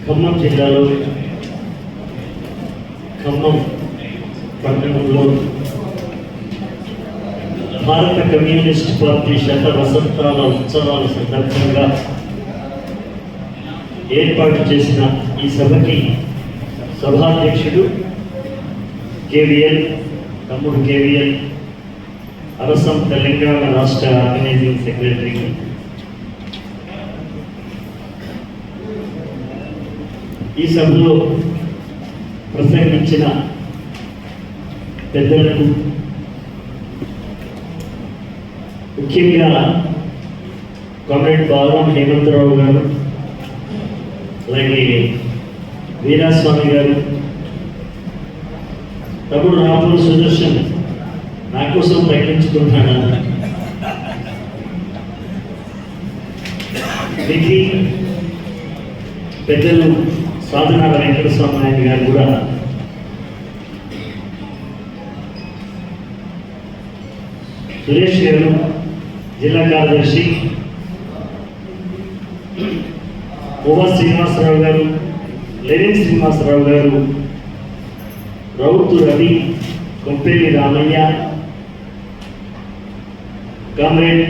ఖమ్మం జిల్లాలో ఖమ్మం పట్టణంలో భారత కమ్యూనిస్ట్ పార్టీ శత వసంతాల ఉత్సవాల సందర్భంగా ఏర్పాటు చేసిన ఈ సభకి సభాధ్యక్షుడు కేవీఎల్ తమ్ముడు కేవీఎల్ అరసం తెలంగాణ రాష్ట్ర ఆర్గనైజింగ్ సెక్రటరీ, ఈ సభలో ప్రసంగించిన పెద్దలకు, ముఖ్యంగా కామ్రేడ్ బాలం హేమంతరావు గారు, అలాగే వీరాస్వామి గారు, తమ్ముడు రాపుల సుదర్శన్ నా కోసం ప్రకటించుకుంటున్నాడు, విధి పెద్దలు సాధనాల వెంకటస్వామి నాయుడు గారు కూడా సురేష్ గారు, జిల్లా కార్యదర్శి ఓవా శ్రీనివాసరావు గారు, లెనిన్ శ్రీనివాసరావు గారు, రౌతు రవి, కొంపెల్లి రామయ్య, కామ్రేడ్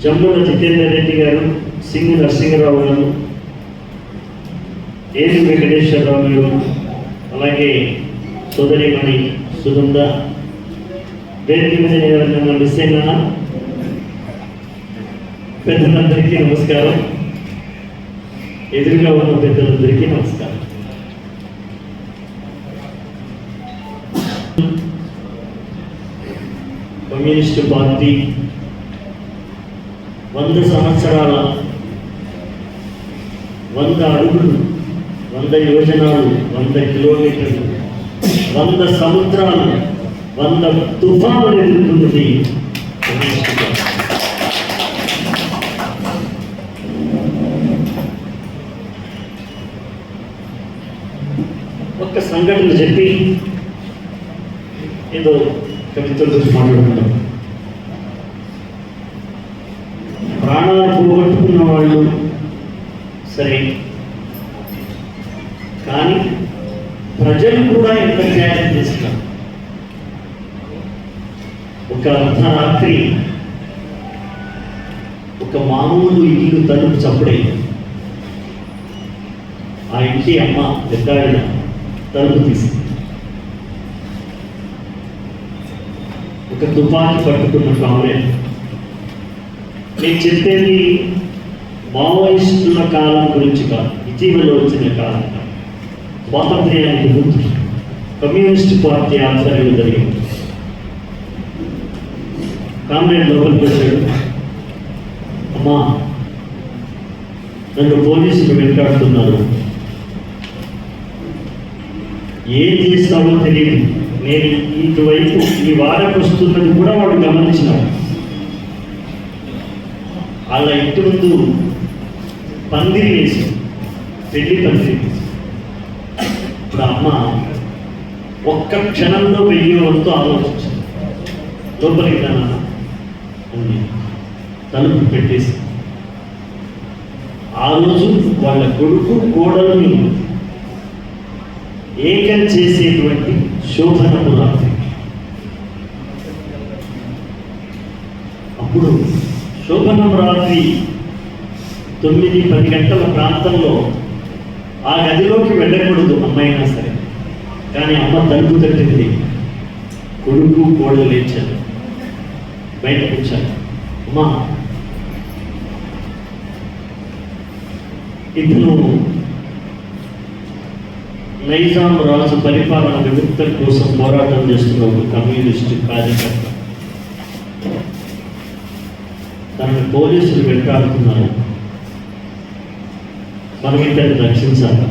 జమ్ముల జితేందర్ రెడ్డి గారు, సింగు నరసింహరావు గారు, ఏది వెంకటేశ్వరరావు గారు, అలాగే సోదరిమణి సుగంధ, వేదిక మీద మిస్ అయినా పెద్దలందరికీ నమస్కారం, ఎదురుగా ఉన్న పెద్దలందరికీ నమస్కారం. కమ్యూనిస్టు పార్టీ 100 సంవత్సరాల 100 అడుగులు, 100 యోజనాలు, 100 కిలోమీటర్లు, 100 సముద్రాలు, 100 తుఫానులు ఎదుర్కొన్నది కమ్యూనిస్టు పార్టీ. ఒక్క సంఘటన చెప్పి ఏదో కవితల గురించి మాట్లాడుకుంటాం. ప్రాణాలు పోగొట్టుకున్న వాళ్ళు సరే, కానీ ప్రజలు కూడా ఎంత త్యాగం చేస్తున్నారు. ఒక అర్ధరాత్రి ఒక మామూలు ఇల్లు తలుపు చప్పుడే, ఆ ఇంటి అమ్మ పెద్దాడిన తలుపు తీసి ఒక తుపాకీ పట్టుకున్న కామ్రేడ్. నేను చెప్పేది మావోయిస్టుల కాలం గురించి కాదు, ఇటీవల వచ్చిన కాలం కాదు. స్వాతంత్ర్యానికి ముందు కమ్యూనిస్ట్ పార్టీ ఆధ్వర్యంలో జరిగింది. కామ్రేడ్ లోపలికి వచ్చాడు. అమ్మా, నన్ను పోలీసులు వెంటాడుతున్నారు, ఏం చేస్తామో తెలియదు. నేను ఇటువైపు ఈ వారకు వస్తున్నది కూడా వాడు గమనించినాడు. వాళ్ళ ఇంటి ముందు పందిరి వేసి, పెళ్లి పందిరి. ఇప్పుడు అమ్మ ఒక్క క్షణంలో వెయ్యేవంతో ఆలోచించింది. లోపలికి రానా అని తలుపు పెట్టేసి, ఆ రోజు వాళ్ళ కొడుకు కోడలని ఏకం చేసేటువంటి శోభనము రాత్రి. అప్పుడు శోభనం రాత్రి 9-10 గంటల ప్రాంతంలో ఆ గదిలోకి వెళ్ళకూడదు అమ్మైనా సరే, కానీ అమ్మ తలుపు తట్టింది. కొడుకు కోడలు లేచారు, బయటకు వచ్చారు. అమ్మా, ఇతను నైజాం రాజు పరిపాలన విముక్తి కోసం పోరాటం చేస్తున్న ఒక కమ్యూనిస్టు కార్యకర్త. తనను పోలీసులు వెంటాడుతున్నారు, మనం ఇతన్ని రక్షించాలి.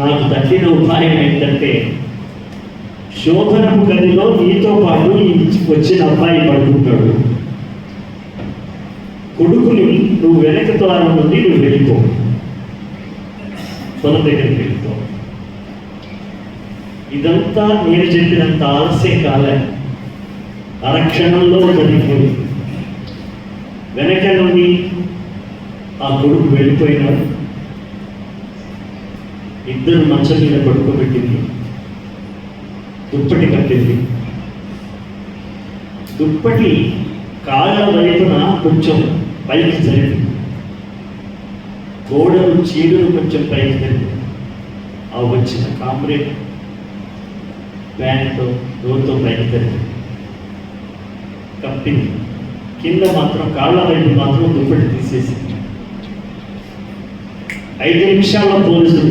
నాకు తట్టిన ఉపాయం ఏంటంటే, శోభనపు గదిలో నీతో పాటు వచ్చిన అబ్బాయి పడుకుంటాడు, కొడుకుని నువ్వు వెనక ద్వారం నుండి నువ్వు వెళ్ళిపో, పొలం దగ్గరికి వెళ్ళిపో. ఇదంతా నేను చెప్పినంత ఆలస్యం కాలే, అరక్షణంలో జరిగిపోయింది. వెనక నుండి ఆ కొడుకు వెళ్ళిపోయినాడు. ఇద్దరు మంచం మీద పడుకోబెట్టింది, దుప్పటి కట్టింది. దుప్పటి కాళ్ళ వైపున కొంచెం పైకి జరిగింది, గోడలు చీడలు కొంచెం పైకి జరిగింది. ఆ వచ్చిన కామ్రేడ్ ప్యాంట్తో డోర్తో పైకి జరిగింది, కప్పింది. కింద మాత్రం కాళ్ళ వైపు మాత్రం దుప్పటి తీసేసింది. 5 నిమిషాల్లో పోలీసులు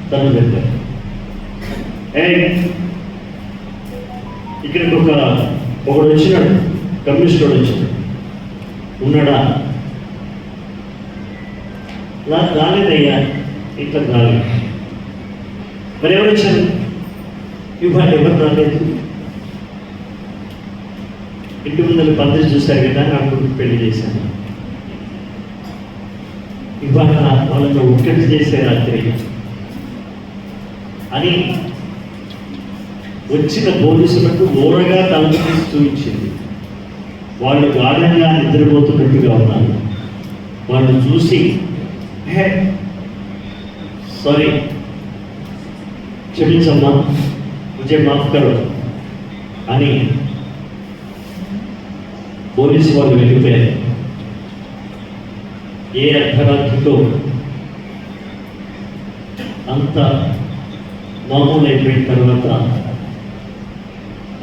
తను పెట్టారు. ఇక్కడికి ఒకడు వచ్చినాడు, కమ్యూనిస్ట్ వాడు వచ్చినాడు. ఉన్నాడా? రాలేదయ్యా, ఇట్లా రాలేదు. మరి ఎవరు వచ్చారు? ఇవాళ ఎవరు రాలేదు. ఇంటి ముందర పందిరి చూశారు కదా, నా కొడుకు పెళ్లి చేశాను. ఇవాళ వాళ్ళతో ఒక్కటి చేసే రాత్రి అని వచ్చిన పోలీసులకు ఓరగా తలుపు తీసి చూపించింది. వాళ్ళు గాఢంగా నిద్రపోతున్నట్టుగా ఉన్నారు. వాళ్ళు చూసి సారీ, క్షమించమ్మా, ముझे మాఫ్ కరో అని పోలీసు వాళ్ళు వెళ్ళిపోయారు. ఏ అర్ధరాత్రితో అంత మామూలు అయిపోయిన తర్వాత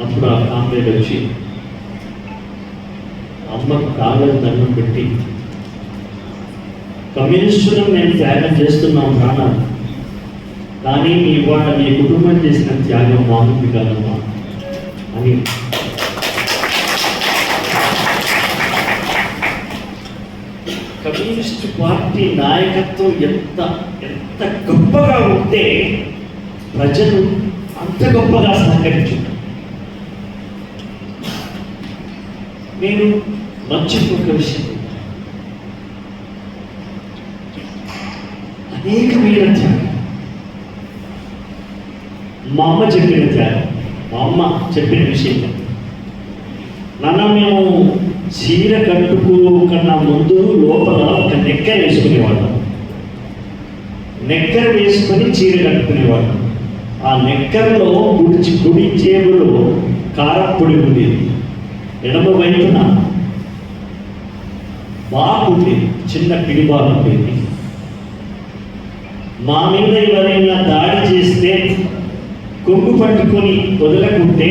అప్పుడు ఆ కామ్రేడ్ వచ్చి అమ్మకు కాళ్ళకు దండం పెట్టి, కమ్యూనిస్టులను మేము త్యాగం చేస్తున్నాం ప్రాణాలు, కానీ ఇవాళ మీ కుటుంబం చేసిన త్యాగం మామూలు కాదమ్మా అని కమ్యూనిస్టు పార్టీ నాయకత్వం ఎంత ఎంత గొప్పగా ఉంటే ప్రజలు అంత గొప్పగా సహకరించారు. నేను మర్చిపోక విషయం, అనేకమైన త్యాగం. మా అమ్మ చెప్పిన త్యాగం, మా అమ్మ చెప్పిన విషయం, నాన్న మేము చీర కట్టుకు కన్నా ముందు లోపల ఒక నెక్కర్ వేసుకునేవాళ్ళం. నెక్కర్ వేసుకొని చీర కట్టుకునేవాళ్ళం. ఆ నెక్కర్లో కుడి జేబులో కారప్పొడి ఉండేది, ఎడమ వైపున బాగు ఉండేది, చిన్న పిడిబాగు ఉండేది. మా మీద ఎవరైనా దాడి చేస్తే కొంగు పట్టుకొని వదలకుంటే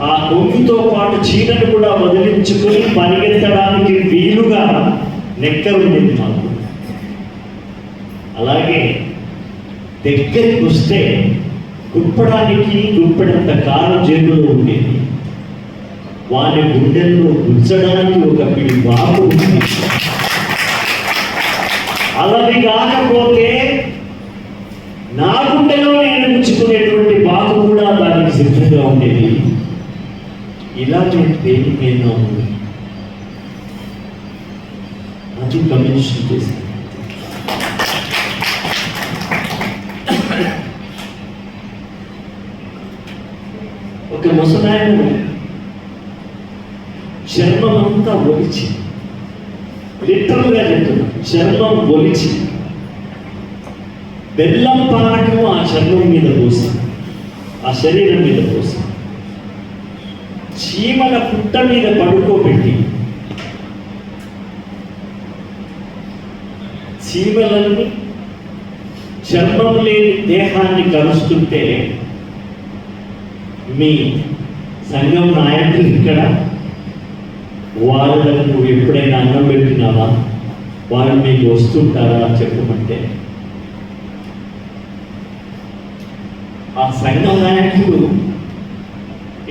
ఆ కొంగుతో పాటు చీరను కూడా వదిలించుకొని పరిగెత్తడానికి వీలుగా నెక్కర్ ఉండేది మాకు. అలాగే దగ్గరికి వస్తే గుప్పడానికి గుప్పడంత కారు జేబులో ఉండేది. వారి గుండెల్లో గుచ్చడానికి ఒక పిడి బాగు ఉంది. అలాది కాకపోతే నా గుండెలో నేను గుచ్చుకునేటువంటి బాగు కూడా దానికి సిద్ధంగా ఉండేది. ఇలా నేను దేనికైనా ఉంది. అది కమ్యూనిస్ట్ చేసింది. ఒక ముసలాయన చర్మం అంతా ఒలిచి, లిటరల్గా చెప్తున్నా, చర్మం ఒలిచి బెల్లం పానకం ఆ చర్మం మీద పోసి, ఆ శరీరం మీద పోసి, చీమల పుట్ట మీద పడుకోబెట్టి, చీమలన్నీ చర్మం లేని దేహాన్ని కలుస్తుంటే మీ సంఘం నాయకులు ఇక్కడ వాళ్ళకు నువ్వు ఎప్పుడైనా అన్నం పెట్టినావా, వాళ్ళు మీకు వస్తుంటారా చెప్పమంటే ఆ సంఘం నాయకుడు,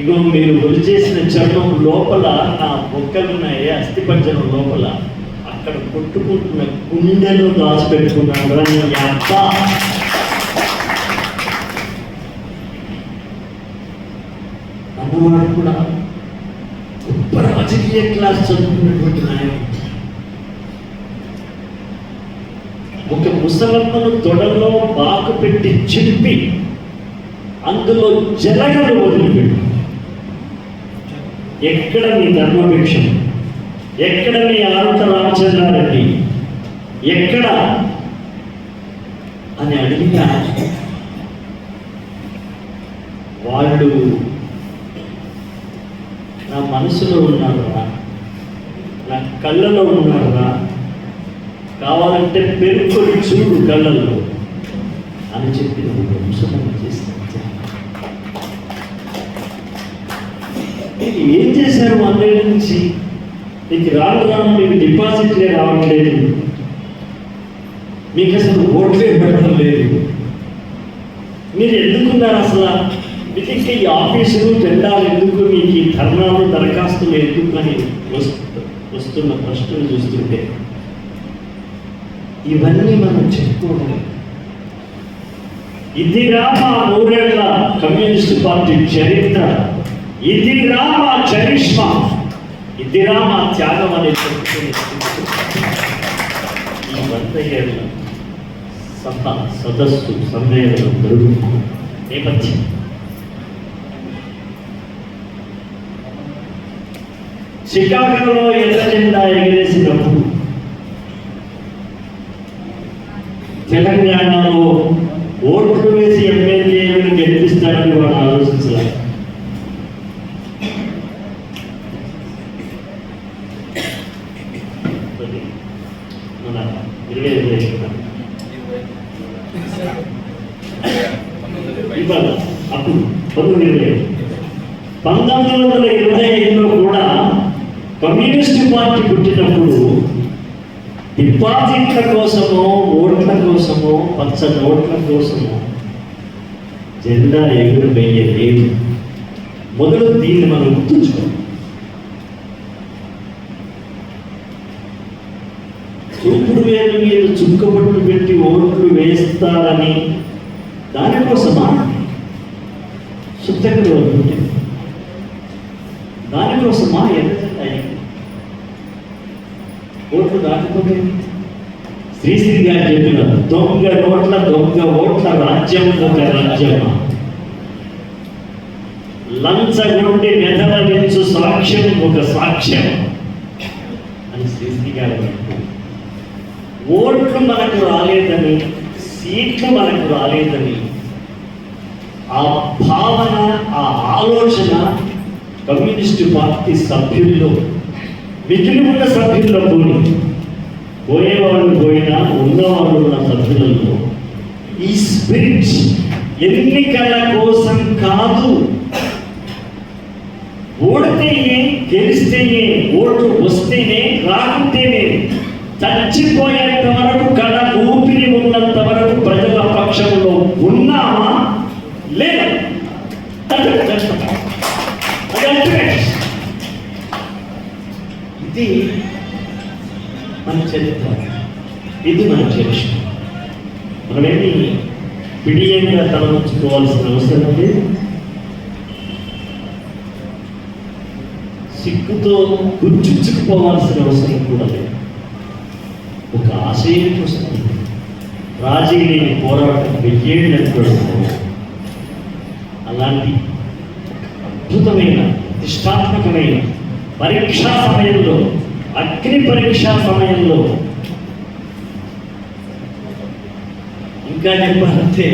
ఇగో మీరు ఒలి చేసిన చర్మం లోపల నా బొక్కలున్నాయి, అస్థిపంజరం లోపల అక్కడ కొట్టుకుంటున్న గుండెలో దాచిపెట్టుకున్నాడు అని అబ్బ. అన్నవాడు కూడా గొప్ప రాజకీయ క్లాస్ చదువుకున్నటువంటి నాయకుడు. ఒక ముసలమ్మను తొడలో బాకు పెట్టి చింపి అందులో జలగలు వదిలిపెట్టి, ఎక్కడ మీ ధర్మభిక్షం, ఎక్కడ మీ ఆనంద రామచంద్రారెడ్డి, ఎక్కడ అని అడిగినా వాళ్ళు నా మనసులో ఉన్నారా, నా కళ్ళలో ఉన్నారా, కావాలంటే పెరుక్కొని చూడు కళ్ళల్లో అని చెప్పి నువ్వు వంశనం చేస్తాను. మీకు ఏం చేశారు? 100 ఏళ్ళ నుంచి మీకు రాను మీకు డిపాజిట్లే రావడం లేదు, మీకు అసలు ఓట్లే పెట్టడం లేదు. మీరు ఎందుకున్నారు అసలు? మీకు ఇంకా ఈ ఆఫీసులు జెండాలు ఎందుకు, మీకు ఈ ధర్నాలు దరఖాస్తులు ఎందుకు అని వస్తున్న ప్రశ్నలు చూస్తుంటే ఇవన్నీ మనం చెప్పుకోవడం. ఇదిరా మా 100 ఏళ్ల కమ్యూనిస్ట్ పార్టీ చరిత్ర, ఇదిరా మా చరిష్మా, ఇదిరా మా త్యాగం అనే చెప్పుకునే ఈ 100 ఏళ్ల సదస్సు సమ్మేళనం జరుగుతున్న నేపథ్యం. చికాగోలో ఎర్ర జెండా ఎగిరేసినప్పుడు తెలంగాణలో ఓట్లు వేసి ఎమ్మెల్యేలను గెలిపిస్తారని వాడు ఆలోచించాలి. మన 1925లో కూడా కమ్యూనిస్ట్ పార్టీ పుట్టినప్పుడు డిపాజిట్ల కోసమో, ఓట్ల కోసమో, పచ్చ నోట్ల కోసమో జెండా ఎగురవేయలేదు. మొదలు దీన్ని మనం గుర్తుంచుకోవాలి. చూపుడు వేలు మీద చుక్కబొట్టు పెట్టి ఓట్లు వేస్తారని దానికోసమా? శుద్ధంగా దానికోసమా ఎర్రజెండా ఓట్లు దాటిపోతే శ్రీశ్రీ గారు చెప్పిన దొంగ నోట్ల దొంగ ఓట్ల రాజ్యం ఒక రాజ్యమా, లంచగొండి మెదవలించు సాక్ష్యం ఒక సాక్ష్యం అని శ్రీశ్రీ గారు అంటారు. ఓట్లు మనకు రాలేదని, సీట్లు మనకు రాలేదని ఆ భావన, ఆ ఆలోచన కమ్యూనిస్టు పార్టీ సభ్యుల్లో, మిగిలి ఉన్న సభ్యుల్లో పోయేవాళ్ళు పోయినా ఉన్నవాళ్ళు ఉన్న సభ్యులలో ఈ స్పిరిట్ ఎన్నికల కోసం కాదు, ఓడితే గెలిస్తే ఓట్లు వస్తేనే రాకుంటేనే, చచ్చిపోయేంత వరకు కళ ఊపిరి ఉన్నంత వరకు ప్రజల పక్షంలో ఉన్నామా లేదా? ఇది మన చరిత్ర, ఇది మన చరిత్ర. మనమేమి పిడియంగా తలవంచుకోవాల్సిన అవసరం లేదు, సిగ్గుతో గుర్చుకుపోవాల్సిన అవసరం కూడా లేదు. ఒక ఆశయం కోసం రాజీ లేని పోరాటం వెయ్యేళ్ళంటూ అలాంటి అద్భుతమైన నిష్ఠాత్మకమైన పరీక్షా సమయంలో, అగ్ని పరీక్షా సమయంలో, ఇంకా చెప్పాలంటే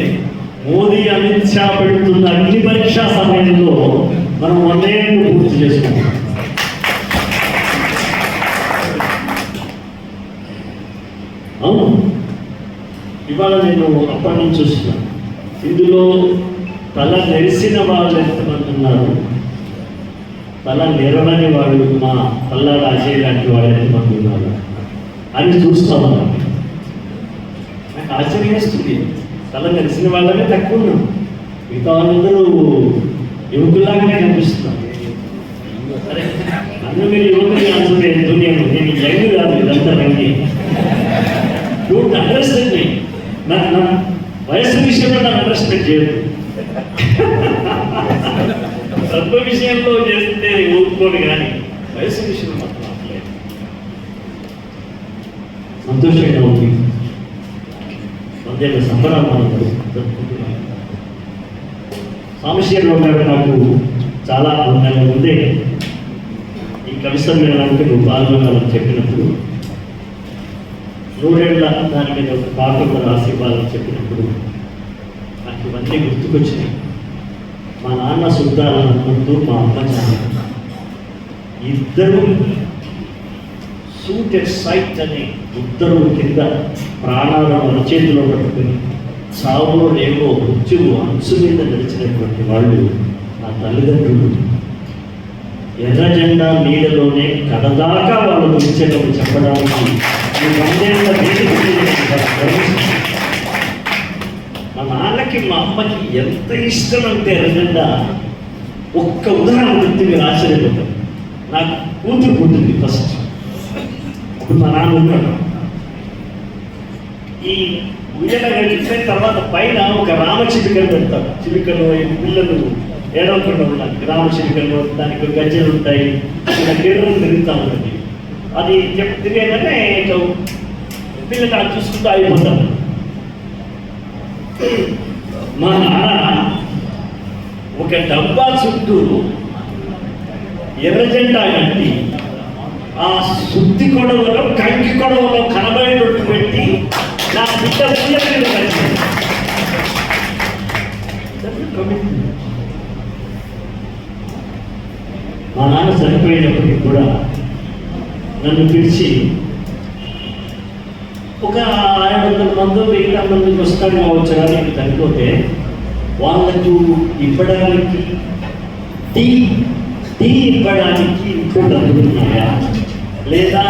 మోదీ అమిత్ షా పెడుతున్న అగ్ని పరీక్షా సమయంలో మనం 100 ఏళ్ళు పూర్తి చేసుకుంటాం. అవును, ఇవాళ నేను అప్పటి నుంచి చూస్తున్నాను. ఇందులో తల నెరిసిన వాళ్ళు ఎంతమంది ఉన్నారు, తల నెరవని వాళ్ళు, మా పల్లాల అజయ్ లాంటి వాళ్ళు ఎంతమంది ఉన్నారు అని చూస్తా ఉన్నాను. నాకు ఆశ్చర్యం వేస్తుంది. తల నెరిసిన వాళ్ళనే తక్కువ ఉన్నాం, మిగతా వాళ్ళందరూ యువకుల్లాగానే కనిపిస్తున్నారు. సరే, అందరూ మీరు యువకులు అనుకుంటే దునియాను, నేను యంగ్ కాదు, ఇదంతా రంగి. డోంట్ అండర్స్టాండ్ మీ. నా వయసు విషయంలో నాకు అండర్స్టాండ్ చేయదు. సత్వ విషయంలో చేస్తే ఊరుకోని కానీ వయసు విషయంలో మాత్రం అట్లేదు. సంతోషంగా ఉంది. మధ్య సంబరాలు మనం జరుపుకుంటున్నాం. సాంబశివరావు గారు నాకు చాలా నెలల ముందే ఈ కవి సమ్మేళనానికి నువ్వు పాల్గొనాలని చెప్పినప్పుడు 100 ఏళ్ల దాని మీద ఒక పాట కూడా రాసి ఇవ్వాలని చెప్పినప్పుడు నాకు ఇవన్నీ గుర్తుకొచ్చినాయి. మా నాన్న సుద్దాలన్నట్టు మా అమ్మ చాలా ఇద్దరు సూటెడ్ సైట్ అని ఇద్దరు కింద ప్రాణాలను అరచేతిలో పట్టుకుని చావులో లేవో మృత్యువు అంచు మీద నడిచినటువంటి వాళ్ళు నా తల్లిదండ్రులు. ఎర్ర జెండా నీడలోనే కడదాకా వాళ్ళు నిలిచేటప్పుడు చెప్పడానికి ఈ 100 ఏళ్ల మా నాన్నకి మా అమ్మకి ఎంత ఇష్టం అంటే ఎర్ర జెండా ఒక్క ఉదాహరణ గుర్తు మీరు ఆశ్చర్యపోతారు. నాకు కూతురు పుట్టింది ఫస్ట్. అప్పుడు మా నాన్న ఉన్నాడు. ఈ ఉయ్యల గడిచిన తర్వాత పైన ఒక రామ చిలుకలు పెడతారు. చిలుకలు పిల్లలు ఏడవకుండా ఉన్నాయి. రామ చిలుకలు దానికి గజ్జలు ఉంటాయి. కేరళ తిరుగుతూ ఉంటుంది. అది తిరిగేదంటే పిల్లలు అలా చూసుకుంటూ అయిపోతారు. మా నాన్న ఒక డబ్బా చుట్టూ ఎర్ర జెండా కట్టి ఆ శుద్ధి కొడవలో కంకి కొడవలో కనబడేటట్టు పెట్టి నా బిడ్డ ఉయ్యలు కలిసింది. మా నాన్న చనిపోయినప్పటికీ కూడా నన్ను పిలిచి ఒక 500 మంది 1000 మందికి వస్తారు కావచ్చు. కానీ చనిపోతే వాళ్ళకు ఇవ్వడానికి టీ ఇవ్వడానికి ఇంట్లో డబ్బులు ఉన్నాయా, లేదా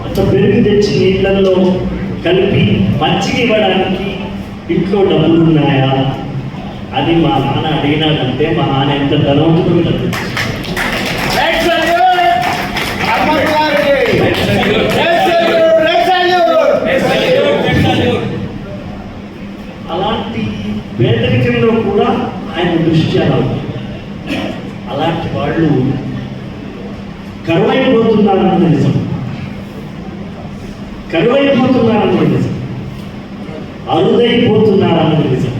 అంత పెరుగు తెచ్చి నీళ్ళల్లో కలిపి మజ్జిగ ఇవ్వడానికి ఇంట్లో డబ్బులు ఉన్నాయా అని మా నాన్న అడిగినాడంటే మా నాన్న ఎంత ధనవంతుడు నాకు. అలాంటి పేదరికంలో కూడా ఆయన దృష్టి అలా ఉంది. అలాంటి వాళ్ళు కరువైపోతున్నారన్నది నిజం. కరువైపోతున్నారన్నది నిజం. అరుదైపోతున్నారన్నది నిజం.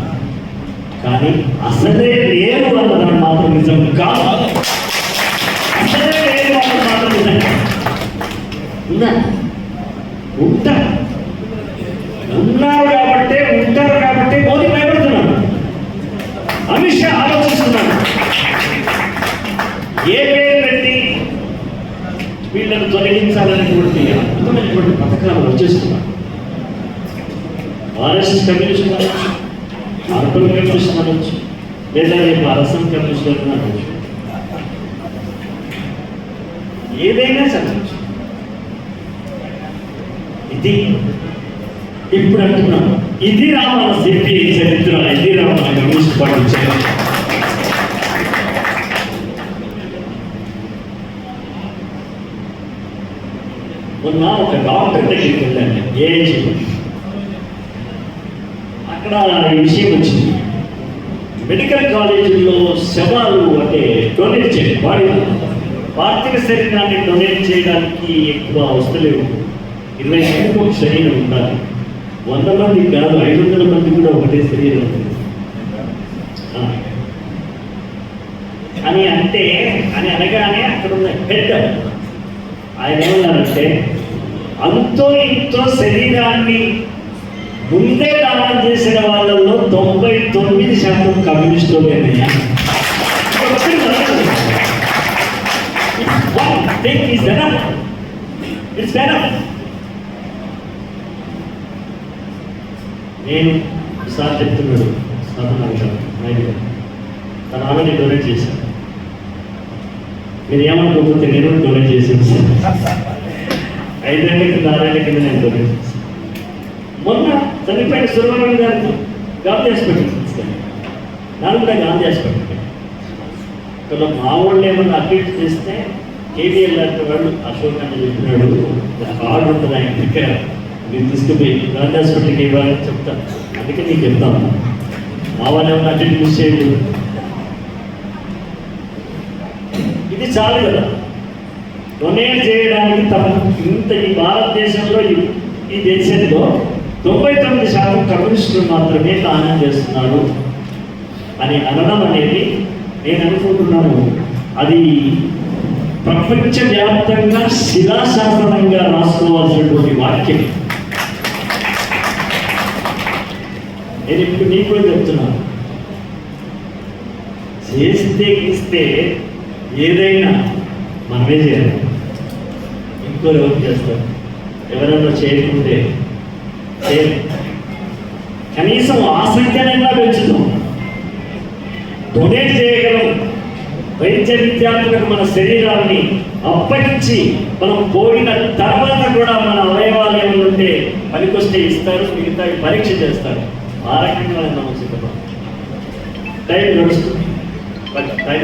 కానీ అసలే లేరు అన్నదాన్ని మాత్రం నిజం కాదు. అసలే లేరు అన్నది మాత్రం నిజం కాదు. ఉన్నారు కాబట్టి ఉంటారు కాబట్టి మోదీ భయపడుతున్నాడు. అమిత్ షా ఆలోచిస్తున్నాడు ఏ పేరు పెట్టి వీళ్ళను తొలగించాలనేటువంటి అద్భుతమైనటువంటి పథకాలు వచ్చేస్తున్నారు. ఆర్ఎస్ఎస్ కమ్యూనిస్ట్ అనొచ్చు, అర్బన్ కమ్యూనిస్ట్ అనొచ్చు, లేదా రేపు అరసం కమ్యూనిస్ట్ అనొచ్చు, ఏదైనా చదవచ్చు. ఇది ఇప్పుడు అంటున్నాం, ఇది రామాల సిపి చరిత్ర, ఇది రామాల కమ్యూనిస్ట్ పార్టీ చరిత్ర. మొన్న ఒక డాక్టర్ దగ్గరికి వెళ్ళాను, ఏజీ. అక్కడ ఈ విషయం వచ్చింది. మెడికల్ కాలేజీల్లో శవాలు అంటే డొనేట్ చేయాలి, బాడీ పార్థివ శరీరాన్ని డొనేట్ చేయడానికి ఎక్కువ వస్తలేవు. 20 మందికి ఒక శరీరం ఉండాలి. 100 మంది కాదు, 500 మంది కూడా ఒకటే శరీరం ఉంటుంది అని అనగానే అక్కడ ఉన్న హెడ్ ఆయన ఏమన్నారంటే, అంతో ఇంతో శరీరాన్ని ముందే దానం చేసిన వాళ్ళల్లో 99% కమ్యూనిస్టులేనయ్యా. నేను సార్ చెప్తున్నాడు, తన ఆమెని డొనేట్ చేశాను. మీరు ఏమనుకోకపోతే నేను డొనేట్ చేశాను సార్. 5 ఏళ్ల కింద 6 ఏళ్ల కింద నేను డొనేట్ చేశాను. మొన్న చనిపోయిన సుబ్రహ్మణ్యం గారికి గాంధీ హాస్పిటల్ తీసుకెళ్ళి, నాకు కూడా గాంధీ హాస్పిటల్. ఇక్కడ మా వాళ్ళు ఏమన్నా అడ్మిట్ చేస్తే కేవీఎల్ లాంటి వాళ్ళు అశోక్ అని చెప్పినాడు, కార్డు ఉంటుంది ఆయన దగ్గర, మీరు తీసుకుపోయి గాంధీ హాస్పిటల్కి ఇవ్వాలని చెప్తాను. అందుకే నీకు చెప్తాను, మా వాళ్ళు ఏమన్నా అడ్మిట్ మిస్ చేయలేదు. ఇది చాలు కదా డొనేట్ చేయడానికి. ఇంత ఈ భారతదేశంలో ఈ దేశంలో 99% కమ్యూనిస్టులు మాత్రమే దానం చేస్తున్నారు అని అనడం అనేది నేను అనుకుంటున్నాను అది ప్రపంచవ్యాప్తంగా శిలాశాసనంగా రాసుకోవాల్సినటువంటి వాక్యం. నేను ఇప్పుడు నీకు కూడా చెప్తున్నాను, చేస్తే ఇస్తే ఏదైనా మనమే చేయాలి, ఇంకోరు ఎవరు చేస్తారు? ఎవరన్నా చేయకుంటే చేయాలి. కనీసం ఆ సంఖ్యనైనా పెంచుతాం, డొనేట్ చేయగలం. వైద్య విద్యార్థులకు మన శరీరాన్ని అప్పగించి మనం పోయిన తర్వాత కూడా మన అవయవాలు ఏమైనా ఉంటే పనికొస్తే ఇస్తారు, మిగతా పరీక్ష చేస్తారు. ఆ రకంగా మనం సిద్ధపడతాం. టైం నడుస్తుంది, టైం